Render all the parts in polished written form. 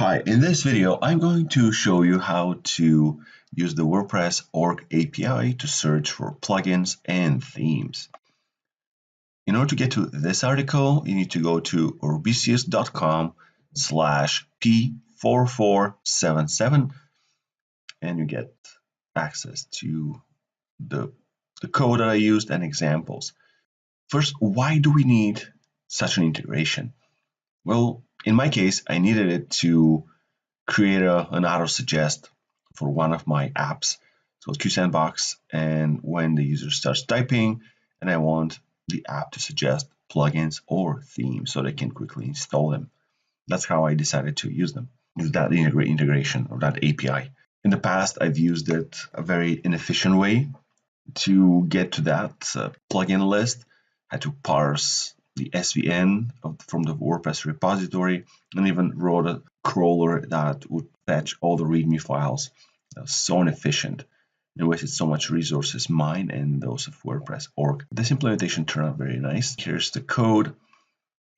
Hi, in this video, I'm going to show you how to use the WordPress org API to search for plugins and themes. In order to get to this article, you need to go to orbisius.com/p4477 and you get access to the code that I used and examples. First, why do we need such an integration? Well, in my case, I needed it to create an auto-suggest for one of my apps. So QSandbox, and when the user starts typing, and I want the app to suggest plugins or themes so they can quickly install them. That's how I decided to use them, use that integration or that API. In the past, I've used it a very inefficient way to get to that plugin list. I had to parse the SVN from the WordPress repository and even wrote a crawler that would fetch all the README files. That was so inefficient and wasted so much resources, mine and those of WordPress org. This implementation turned out very nice. Here's the code,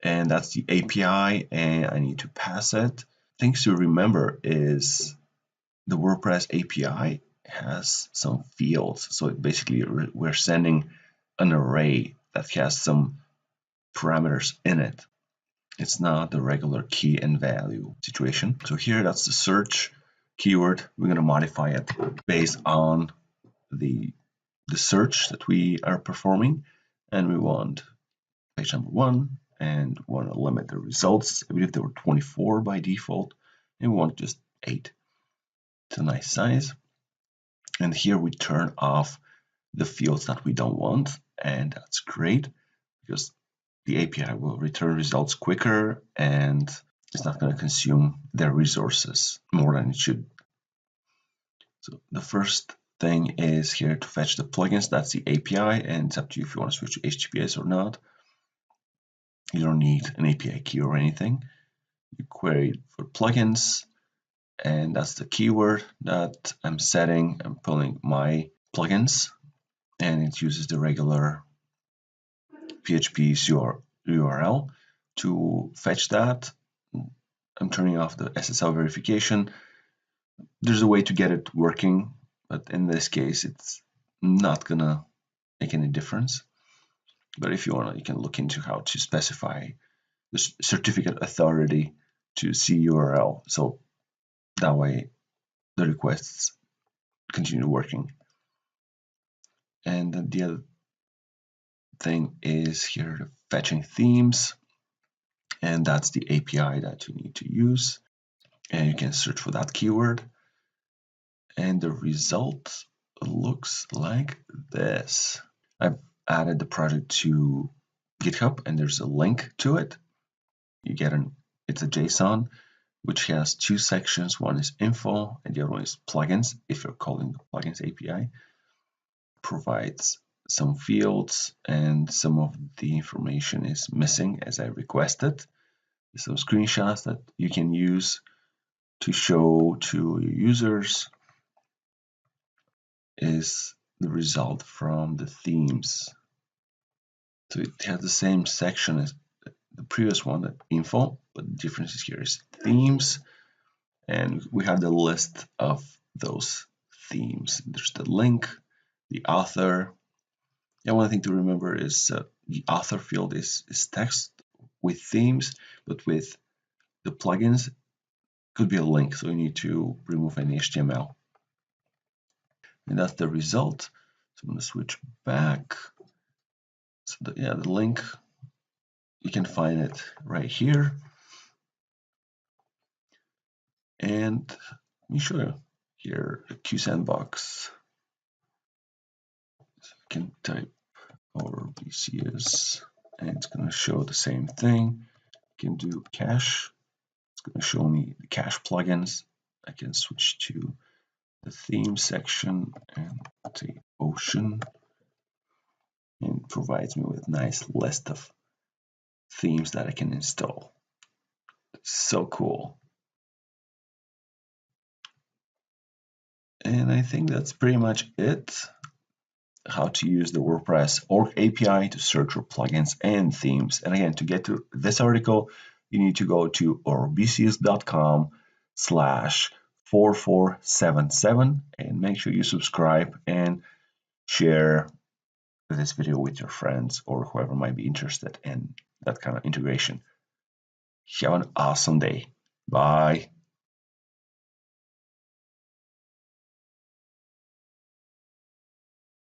and that's the API, and I need to pass it. Things to remember is the WordPress API has some fields. So basically we're sending an array that has some parameters in it. It's not the regular key and value situation. So here, that's the search keyword. We're going to modify it based on the search that we are performing. And we want page number 1 and want to limit the results. I believe there were 24 by default, and we want just 8. It's a nice size. And here we turn off the fields that we don't want, and that's great because the API will return results quicker and it's not going to consume their resources more than it should. So the first thing is here to fetch the plugins. That's the API, and it's up to you if you want to switch to HTTPS or not. You don't need an API key or anything. You query for plugins, and that's the keyword that I'm setting. I'm pulling my plugins, and it uses the regular PHP's URL to fetch that. I'm turning off the SSL verification. There's a way to get it working, but in this case, it's not gonna make any difference. But if you want, you can look into how to specify the certificate authority to CURL, so that way the requests continue working. And then the other thing is here the fetching themes, and that's the API that you need to use, and you can search for that keyword, and the result looks like this. I've added the project to GitHub, and there's a link to it. You get it's a JSON which has 2 sections. One is info and the other one is plugins. If you're calling the plugins API, provides some fields, and some of the information is missing as I requested. Some screenshots that you can use to show to your users is the result from the themes. So it has the same section as the previous one, the info, but the difference here is themes, and we have the list of those themes. There's the link, the author. And one thing to remember is the author field is text with themes, but with the plugins, could be a link, so you need to remove any HTML. And that's the result. So I'm going to switch back. So the link, you can find it right here. And let me show you here the QSandbox. So you can type ORBCS, and it's going to show the same thing. You can do cache. It's going to show me the cache plugins. I can switch to the theme section and say ocean, and it provides me with a nice list of themes that I can install. It's so cool. And I think that's pretty much it. How to use the WordPress org API to search for plugins and themes. And again, to get to this article, you need to go to orbisius.com WordPress/4477, and make sure you subscribe and share this video with your friends or whoever might be interested in that kind of integration. Have an awesome day. Bye.